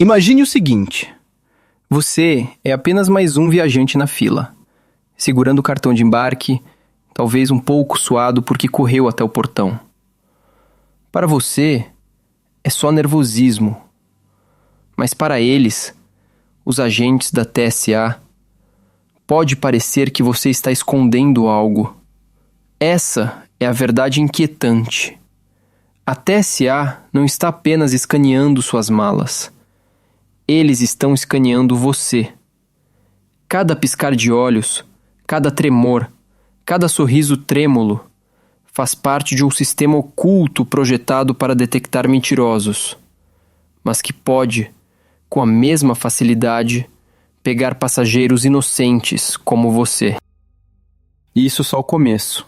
Imagine o seguinte: você é apenas mais um viajante na fila, segurando o cartão de embarque, talvez um pouco suado porque correu até o portão. Para você, é só nervosismo. Mas para eles, os agentes da TSA, pode parecer que você está escondendo algo. Essa é a verdade inquietante. A TSA não está apenas escaneando suas malas. Eles estão escaneando você. Cada piscar de olhos, cada tremor, cada sorriso trêmulo faz parte de um sistema oculto projetado para detectar mentirosos, mas que pode, com a mesma facilidade, pegar passageiros inocentes como você. E isso só o começo,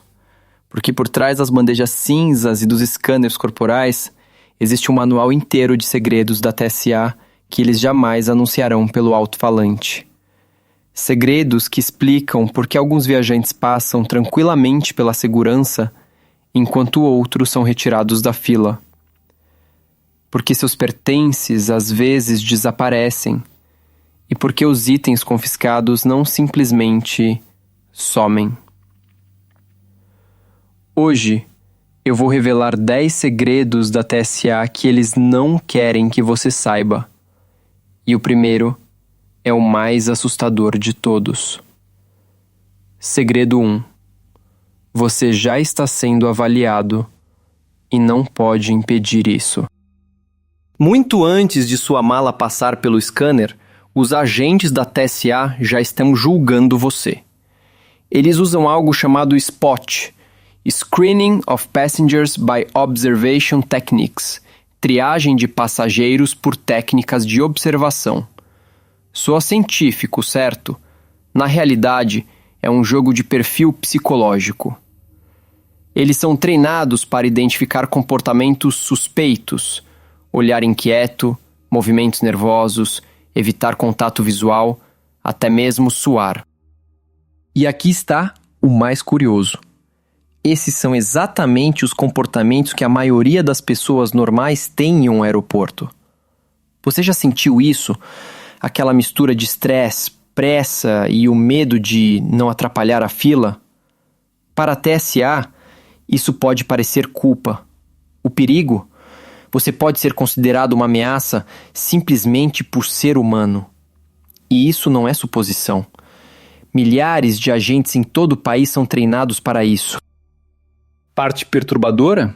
porque por trás das bandejas cinzas e dos scanners corporais existe um manual inteiro de segredos da TSA que eles jamais anunciarão pelo alto-falante. Segredos que explicam por que alguns viajantes passam tranquilamente pela segurança enquanto outros são retirados da fila. Porque seus pertences às vezes desaparecem e porque os itens confiscados não simplesmente somem. Hoje, eu vou revelar 10 segredos da TSA que eles não querem que você saiba. E o primeiro é o mais assustador de todos. Segredo 1. Você já está sendo avaliado e não pode impedir isso. Muito antes de sua mala passar pelo scanner, os agentes da TSA já estão julgando você. Eles usam algo chamado SPOT, Screening of Passengers by Observation Techniques, triagem de passageiros por técnicas de observação. Soa científico, certo? Na realidade, é um jogo de perfil psicológico. Eles são treinados para identificar comportamentos suspeitos, olhar inquieto, movimentos nervosos, evitar contato visual, até mesmo suar. E aqui está o mais curioso. Esses são exatamente os comportamentos que a maioria das pessoas normais tem em um aeroporto. Você já sentiu isso? Aquela mistura de estresse, pressa e o medo de não atrapalhar a fila? Para a TSA, isso pode parecer culpa. O perigo? Você pode ser considerado uma ameaça simplesmente por ser humano. E isso não é suposição. Milhares de agentes em todo o país são treinados para isso. Parte perturbadora?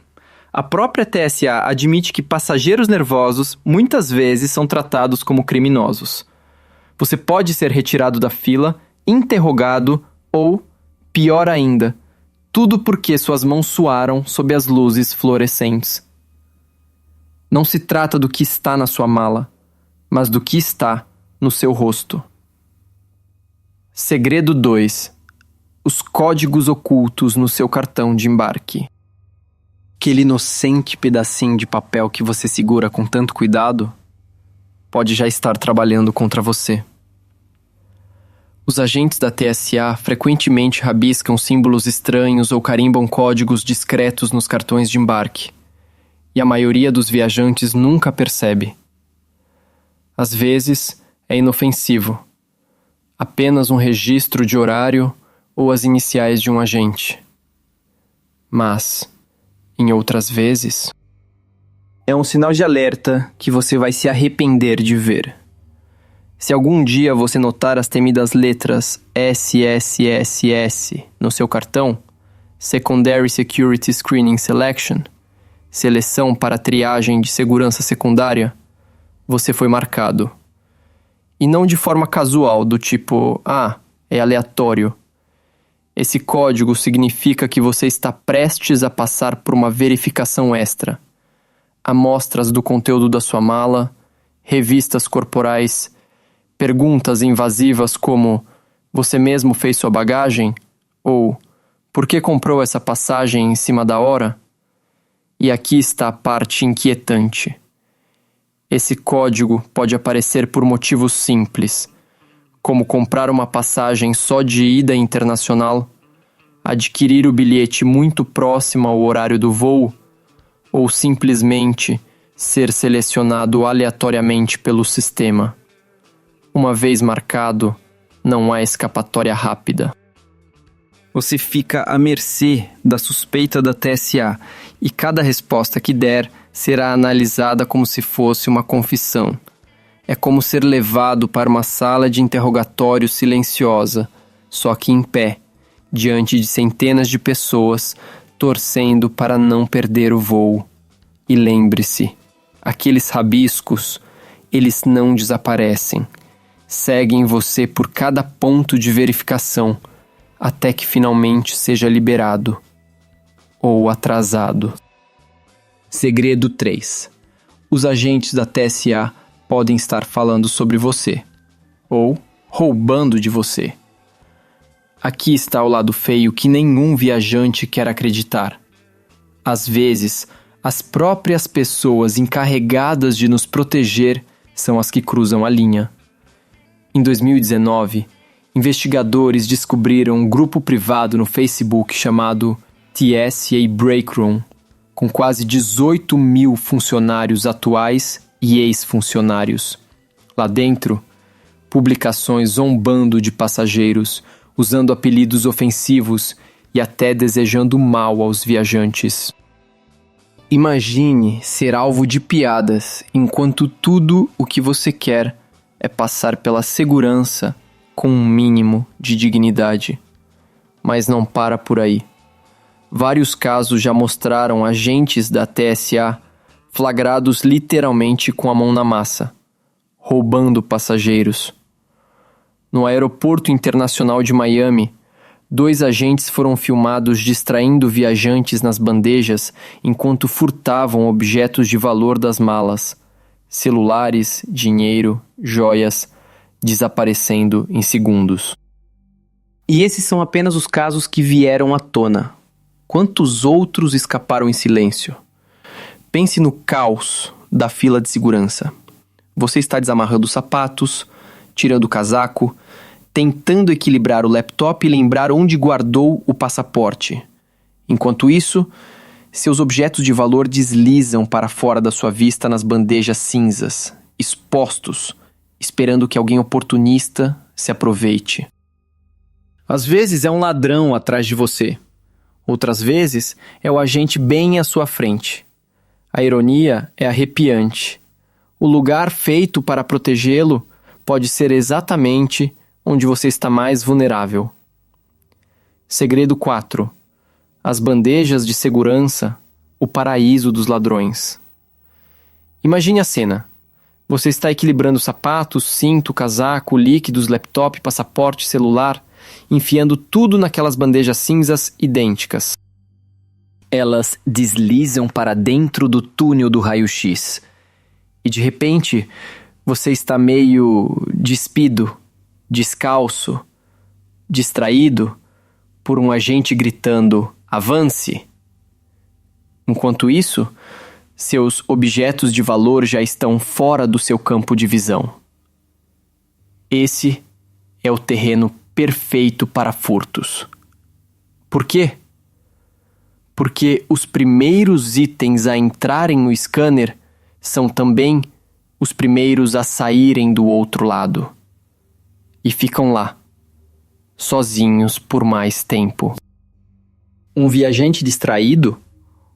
A própria TSA admite que passageiros nervosos muitas vezes são tratados como criminosos. Você pode ser retirado da fila, interrogado ou, pior ainda, tudo porque suas mãos suaram sob as luzes fluorescentes. Não se trata do que está na sua mala, mas do que está no seu rosto. Segredo 2. Os códigos ocultos no seu cartão de embarque. Aquele inocente pedacinho de papel que você segura com tanto cuidado pode já estar trabalhando contra você. Os agentes da TSA frequentemente rabiscam símbolos estranhos ou carimbam códigos discretos nos cartões de embarque, e a maioria dos viajantes nunca percebe. Às vezes, é inofensivo. Apenas um registro de horário ou as iniciais de um agente. Mas, em outras vezes, é um sinal de alerta que você vai se arrepender de ver. Se algum dia você notar as temidas letras SSSS no seu cartão, Secondary Security Screening Selection, seleção para triagem de segurança secundária, você foi marcado. E não de forma casual, do tipo, é aleatório. Esse código significa que você está prestes a passar por uma verificação extra. Amostras do conteúdo da sua mala, revistas corporais, perguntas invasivas como você mesmo fez sua bagagem? Ou por que comprou essa passagem em cima da hora? E aqui está a parte inquietante. Esse código pode aparecer por motivos simples, como comprar uma passagem só de ida internacional, adquirir o bilhete muito próximo ao horário do voo, ou simplesmente ser selecionado aleatoriamente pelo sistema. Uma vez marcado, não há escapatória rápida. Você fica à mercê da suspeita da TSA e cada resposta que der será analisada como se fosse uma confissão. É como ser levado para uma sala de interrogatório silenciosa, só que em pé, diante de centenas de pessoas, torcendo para não perder o voo. E lembre-se, aqueles rabiscos, eles não desaparecem. Seguem você por cada ponto de verificação, até que finalmente seja liberado. Ou atrasado. Segredo 3. Os agentes da TSA podem estar falando sobre você. Ou roubando de você. Aqui está o lado feio que nenhum viajante quer acreditar. Às vezes, as próprias pessoas encarregadas de nos proteger são as que cruzam a linha. Em 2019, investigadores descobriram um grupo privado no Facebook chamado TSA Breakroom, com quase 18 mil funcionários atuais e ex-funcionários. Lá dentro, publicações zombando de passageiros, usando apelidos ofensivos e até desejando mal aos viajantes. Imagine ser alvo de piadas enquanto tudo o que você quer é passar pela segurança com um mínimo de dignidade. Mas não para por aí. Vários casos já mostraram agentes da TSA flagrados literalmente com a mão na massa, roubando passageiros. No aeroporto internacional de Miami, 2 agentes foram filmados distraindo viajantes nas bandejas enquanto furtavam objetos de valor das malas, celulares, dinheiro, joias, desaparecendo em segundos. E esses são apenas os casos que vieram à tona. Quantos outros escaparam em silêncio? Pense no caos da fila de segurança. Você está desamarrando os sapatos, tirando o casaco, tentando equilibrar o laptop e lembrar onde guardou o passaporte. Enquanto isso, seus objetos de valor deslizam para fora da sua vista nas bandejas cinzas, expostos, esperando que alguém oportunista se aproveite. Às vezes é um ladrão atrás de você. Outras vezes é o agente bem à sua frente. A ironia é arrepiante. O lugar feito para protegê-lo pode ser exatamente onde você está mais vulnerável. Segredo 4. As bandejas de segurança, o paraíso dos ladrões. Imagine a cena. Você está equilibrando sapatos, cinto, casaco, líquidos, laptop, passaporte, celular, enfiando tudo naquelas bandejas cinzas idênticas. Elas deslizam para dentro do túnel do raio-x. E de repente, você está meio despido, descalço, distraído por um agente gritando "avance". Enquanto isso, seus objetos de valor já estão fora do seu campo de visão. Esse é o terreno perfeito para furtos. Por quê? Porque os primeiros itens a entrarem no scanner são também os primeiros a saírem do outro lado. E ficam lá, sozinhos por mais tempo. Um viajante distraído,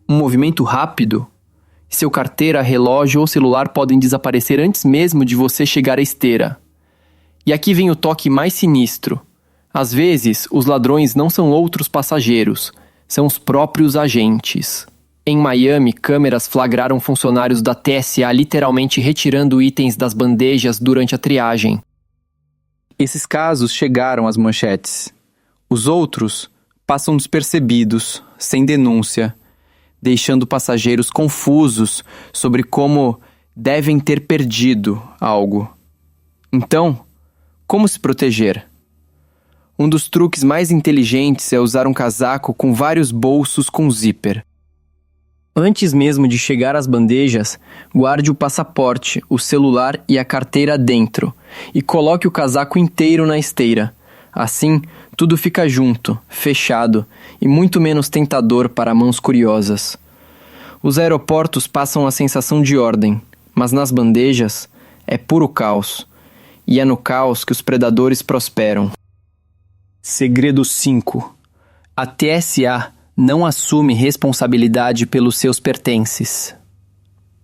um movimento rápido, seu carteira, relógio ou celular podem desaparecer antes mesmo de você chegar à esteira. E aqui vem o toque mais sinistro. Às vezes, os ladrões não são outros passageiros, são os próprios agentes. Em Miami, câmeras flagraram funcionários da TSA literalmente retirando itens das bandejas durante a triagem. Esses casos chegaram às manchetes. Os outros passam despercebidos, sem denúncia, deixando passageiros confusos sobre como devem ter perdido algo. Então, como se proteger? Um dos truques mais inteligentes é usar um casaco com vários bolsos com zíper. Antes mesmo de chegar às bandejas, guarde o passaporte, o celular e a carteira dentro e coloque o casaco inteiro na esteira. Assim, tudo fica junto, fechado e muito menos tentador para mãos curiosas. Os aeroportos passam a sensação de ordem, mas nas bandejas é puro caos. E é no caos que os predadores prosperam. Segredo 5. A TSA não assume responsabilidade pelos seus pertences.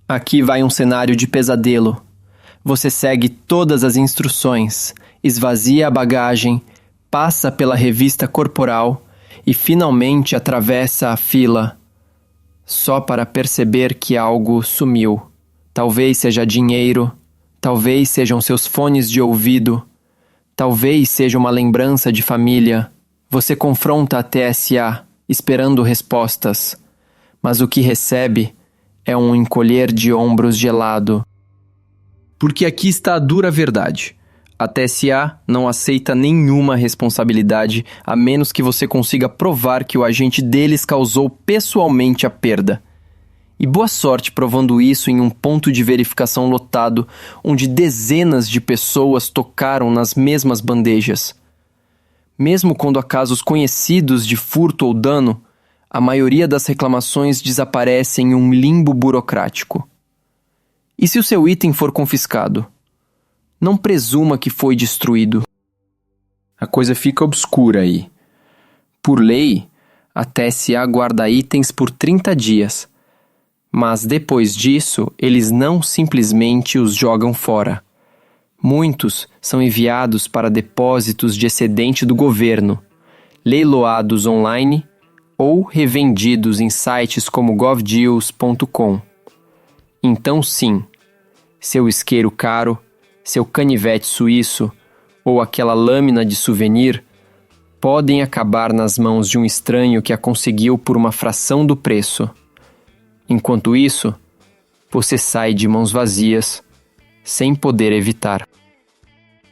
Aqui vai um cenário de pesadelo. Você segue todas as instruções, esvazia a bagagem, passa pela revista corporal e finalmente atravessa a fila, só para perceber que algo sumiu. Talvez seja dinheiro, talvez sejam seus fones de ouvido, talvez seja uma lembrança de família. Você confronta a TSA, esperando respostas, mas o que recebe é um encolher de ombros gelado. Porque aqui está a dura verdade. A TSA não aceita nenhuma responsabilidade a menos que você consiga provar que o agente deles causou pessoalmente a perda. E boa sorte provando isso em um ponto de verificação lotado, onde dezenas de pessoas tocaram nas mesmas bandejas. Mesmo quando há casos conhecidos de furto ou dano, a maioria das reclamações desaparece em um limbo burocrático. E se o seu item for confiscado? Não presuma que foi destruído. A coisa fica obscura aí. Por lei, a TSA guarda itens por 30 dias. Mas depois disso, eles não simplesmente os jogam fora. Muitos são enviados para depósitos de excedente do governo, leiloados online ou revendidos em sites como govdeals.com. Então sim, seu isqueiro caro, seu canivete suíço ou aquela lâmina de souvenir podem acabar nas mãos de um estranho que a conseguiu por uma fração do preço. Enquanto isso, você sai de mãos vazias, sem poder evitar.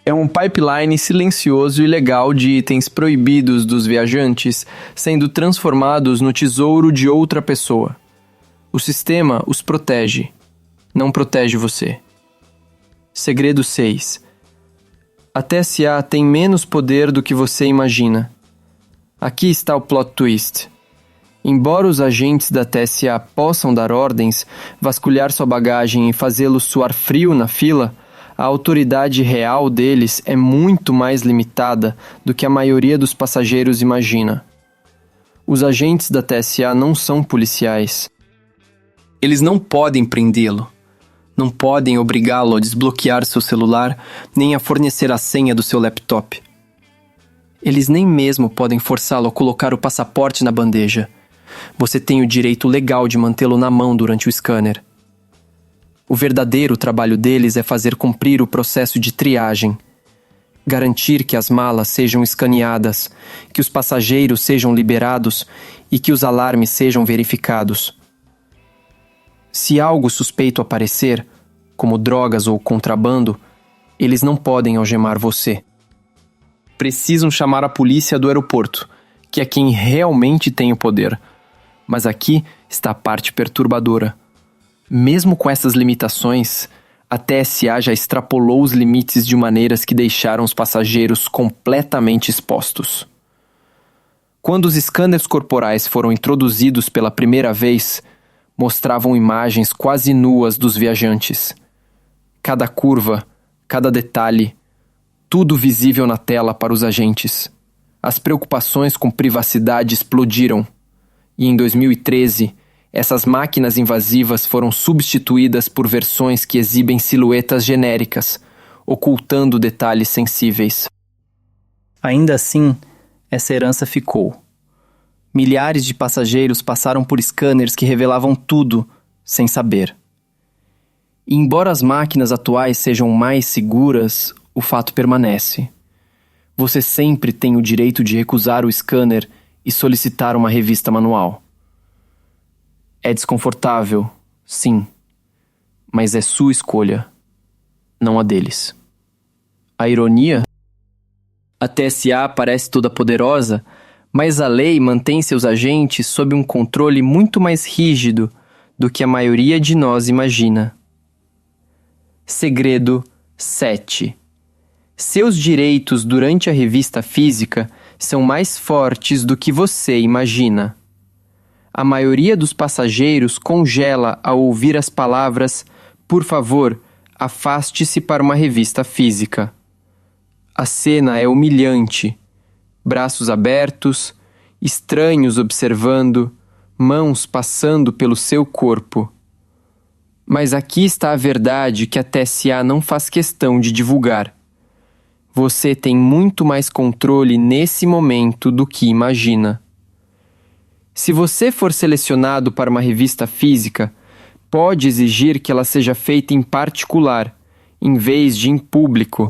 É um pipeline silencioso e legal de itens proibidos dos viajantes sendo transformados no tesouro de outra pessoa. O sistema os protege, não protege você. Segredo 6. A TSA tem menos poder do que você imagina. Aqui está o plot twist. Embora os agentes da TSA possam dar ordens, vasculhar sua bagagem e fazê-lo suar frio na fila, a autoridade real deles é muito mais limitada do que a maioria dos passageiros imagina. Os agentes da TSA não são policiais. Eles não podem prendê-lo. Não podem obrigá-lo a desbloquear seu celular, nem a fornecer a senha do seu laptop. Eles nem mesmo podem forçá-lo a colocar o passaporte na bandeja. Você tem o direito legal de mantê-lo na mão durante o scanner. O verdadeiro trabalho deles é fazer cumprir o processo de triagem. Garantir que as malas sejam escaneadas, que os passageiros sejam liberados e que os alarmes sejam verificados. Se algo suspeito aparecer, como drogas ou contrabando, eles não podem algemar você. Precisam chamar a polícia do aeroporto, que é quem realmente tem o poder. Mas aqui está a parte perturbadora. Mesmo com essas limitações, a TSA já extrapolou os limites de maneiras que deixaram os passageiros completamente expostos. Quando os scanners corporais foram introduzidos pela primeira vez, mostravam imagens quase nuas dos viajantes. Cada curva, cada detalhe, tudo visível na tela para os agentes. As preocupações com privacidade explodiram. E em 2013, essas máquinas invasivas foram substituídas por versões que exibem silhuetas genéricas, ocultando detalhes sensíveis. Ainda assim, essa herança ficou. Milhares de passageiros passaram por scanners que revelavam tudo, sem saber. E embora as máquinas atuais sejam mais seguras, o fato permanece. Você sempre tem o direito de recusar o scanner e solicitar uma revista manual. É desconfortável, sim, mas é sua escolha, não a deles. A ironia? A TSA parece toda poderosa, mas a lei mantém seus agentes sob um controle muito mais rígido do que a maioria de nós imagina. Segredo 7. Seus direitos durante a revista física são mais fortes do que você imagina. A maioria dos passageiros congela ao ouvir as palavras "Por favor, afaste-se para uma revista física". A cena é humilhante. Braços abertos, estranhos observando, mãos passando pelo seu corpo. Mas aqui está a verdade que a TSA não faz questão de divulgar. Você tem muito mais controle nesse momento do que imagina. Se você for selecionado para uma revista física, pode exigir que ela seja feita em particular, em vez de em público.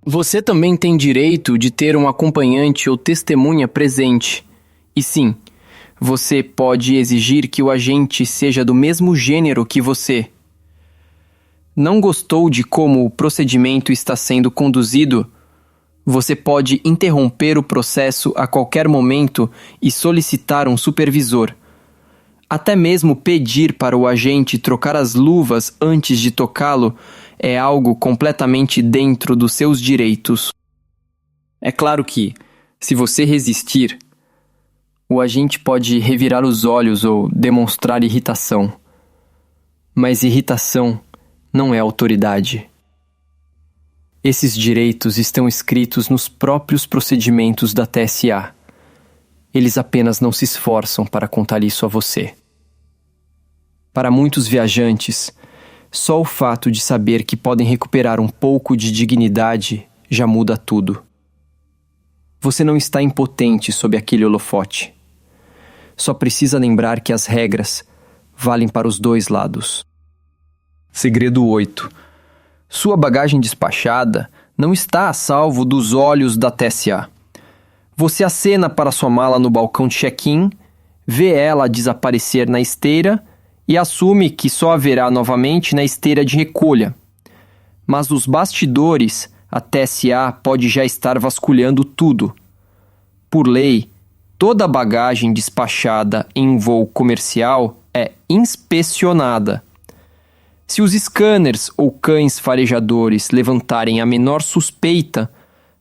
Você também tem direito de ter um acompanhante ou testemunha presente. E sim, você pode exigir que o agente seja do mesmo gênero que você. Não gostou de como o procedimento está sendo conduzido? Você pode interromper o processo a qualquer momento e solicitar um supervisor. Até mesmo pedir para o agente trocar as luvas antes de tocá-lo é algo completamente dentro dos seus direitos. É claro que, se você resistir, o agente pode revirar os olhos ou demonstrar irritação. Mas irritação não é autoridade. Esses direitos estão escritos nos próprios procedimentos da TSA. Eles apenas não se esforçam para contar isso a você. Para muitos viajantes, só o fato de saber que podem recuperar um pouco de dignidade já muda tudo. Você não está impotente sob aquele holofote. Só precisa lembrar que as regras valem para os dois lados. Segredo 8. Sua bagagem despachada não está a salvo dos olhos da TSA. Você acena para sua mala no balcão de check-in, vê ela desaparecer na esteira e assume que só haverá novamente na esteira de recolha. Mas nos bastidores, a TSA pode já estar vasculhando tudo. Por lei, toda bagagem despachada em voo comercial é inspecionada. Se os scanners ou cães farejadores levantarem a menor suspeita,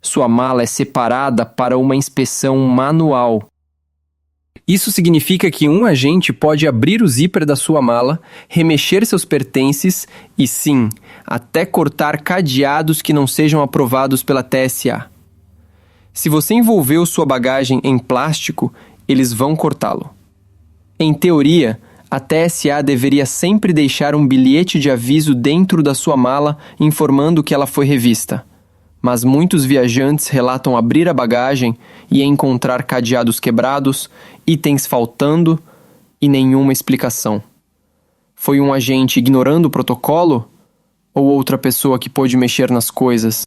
sua mala é separada para uma inspeção manual. Isso significa que um agente pode abrir o zíper da sua mala, remexer seus pertences e, sim, até cortar cadeados que não sejam aprovados pela TSA. Se você envolveu sua bagagem em plástico, eles vão cortá-lo. Em teoria, a TSA deveria sempre deixar um bilhete de aviso dentro da sua mala informando que ela foi revista. Mas muitos viajantes relatam abrir a bagagem e encontrar cadeados quebrados, itens faltando e nenhuma explicação. Foi um agente ignorando o protocolo? Ou outra pessoa que pôde mexer nas coisas?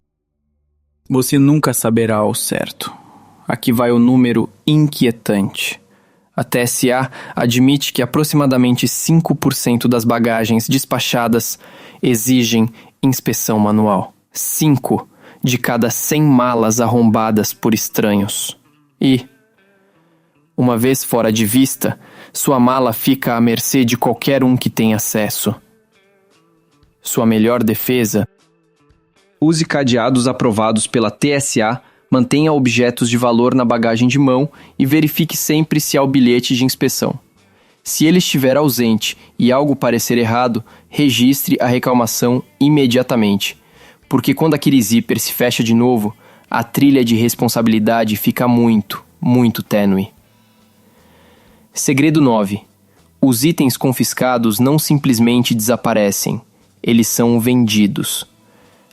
Você nunca saberá ao certo. Aqui vai o número inquietante. A TSA admite que aproximadamente 5% das bagagens despachadas exigem inspeção manual. 5 de cada 100 malas arrombadas por estranhos. E, uma vez fora de vista, sua mala fica à mercê de qualquer um que tenha acesso. Sua melhor defesa: use cadeados aprovados pela TSA, mantenha objetos de valor na bagagem de mão e verifique sempre se há o bilhete de inspeção. Se ele estiver ausente e algo parecer errado, registre a reclamação imediatamente, porque quando aquele zíper se fecha de novo, a trilha de responsabilidade fica muito, muito tênue. Segredo 9. Os itens confiscados não simplesmente desaparecem, eles são vendidos.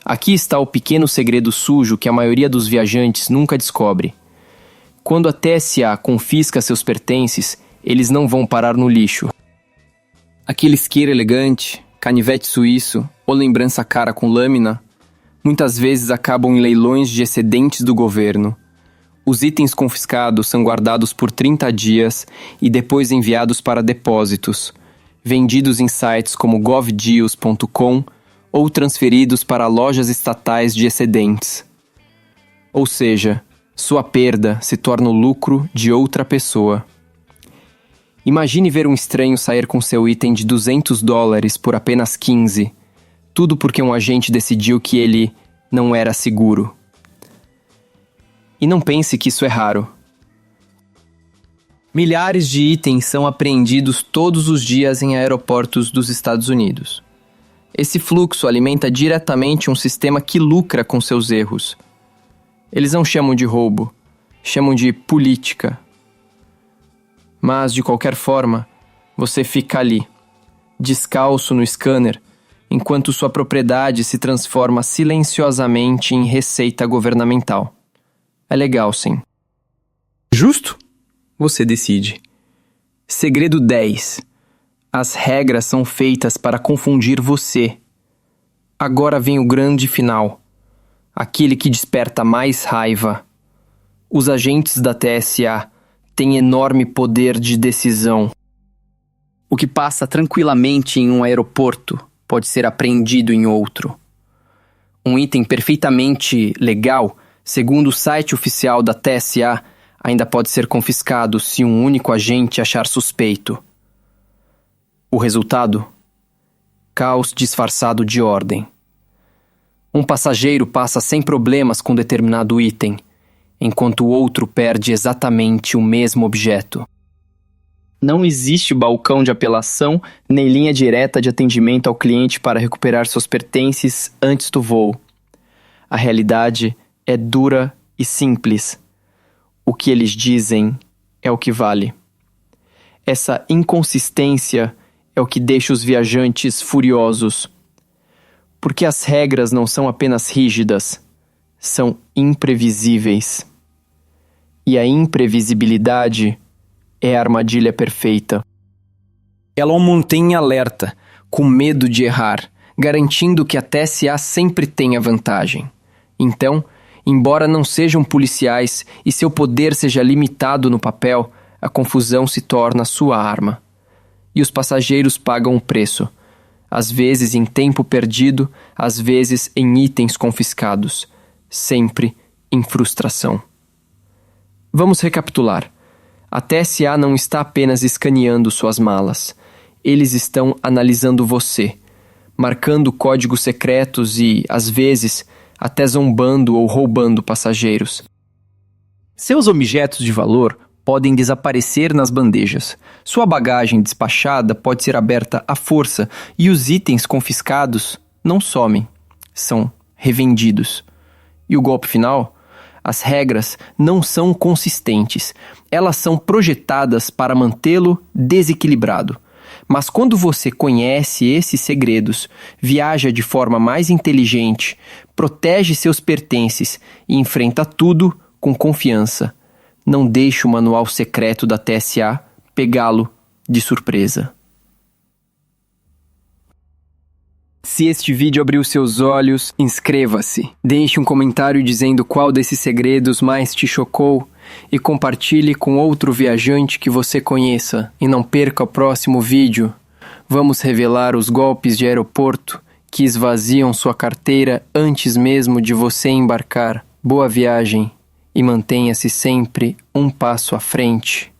Aqui está o pequeno segredo sujo que a maioria dos viajantes nunca descobre. Quando a TSA confisca seus pertences, eles não vão parar no lixo. Aquele isqueiro elegante, canivete suíço ou lembrança cara com lâmina, muitas vezes acabam em leilões de excedentes do governo. Os itens confiscados são guardados por 30 dias e depois enviados para depósitos, vendidos em sites como govdeals.com ou transferidos para lojas estatais de excedentes. Ou seja, sua perda se torna o lucro de outra pessoa. Imagine ver um estranho sair com seu item de $200 por apenas 15, tudo porque um agente decidiu que ele não era seguro. E não pense que isso é raro. Milhares de itens são apreendidos todos os dias em aeroportos dos Estados Unidos. Esse fluxo alimenta diretamente um sistema que lucra com seus erros. Eles não chamam de roubo, chamam de política. Mas, de qualquer forma, você fica ali, descalço no scanner, enquanto sua propriedade se transforma silenciosamente em receita governamental. É legal, sim. Justo? Você decide. Segredo 10. As regras são feitas para confundir você. Agora vem o grande final. Aquele que desperta mais raiva. Os agentes da TSA têm enorme poder de decisão. O que passa tranquilamente em um aeroporto pode ser apreendido em outro. Um item perfeitamente legal, segundo o site oficial da TSA, ainda pode ser confiscado se um único agente achar suspeito. O resultado? Caos disfarçado de ordem. Um passageiro passa sem problemas com determinado item, enquanto o outro perde exatamente o mesmo objeto. Não existe balcão de apelação nem linha direta de atendimento ao cliente para recuperar seus pertences antes do voo. A realidade é dura e simples. O que eles dizem é o que vale. Essa inconsistência é o que deixa os viajantes furiosos. Porque as regras não são apenas rígidas, são imprevisíveis. E a imprevisibilidade é a armadilha perfeita. Ela o mantém alerta, com medo de errar, garantindo que a TSA sempre tenha vantagem. Então, embora não sejam policiais e seu poder seja limitado no papel, a confusão se torna sua arma. E os passageiros pagam o preço, às vezes em tempo perdido, às vezes em itens confiscados, sempre em frustração. Vamos recapitular. A TSA não está apenas escaneando suas malas. Eles estão analisando você, marcando códigos secretos e, às vezes, até zombando ou roubando passageiros. Seus objetos de valor podem desaparecer nas bandejas. Sua bagagem despachada pode ser aberta à força e os itens confiscados não somem, são revendidos. E o golpe final? As regras não são consistentes. Elas são projetadas para mantê-lo desequilibrado. Mas quando você conhece esses segredos, viaja de forma mais inteligente, protege seus pertences e enfrenta tudo com confiança, não deixe o manual secreto da TSA pegá-lo de surpresa. Se este vídeo abriu seus olhos, inscreva-se, deixe um comentário dizendo qual desses segredos mais te chocou e compartilhe com outro viajante que você conheça. E não perca o próximo vídeo. Vamos revelar os golpes de aeroporto que esvaziam sua carteira antes mesmo de você embarcar. Boa viagem e mantenha-se sempre um passo à frente.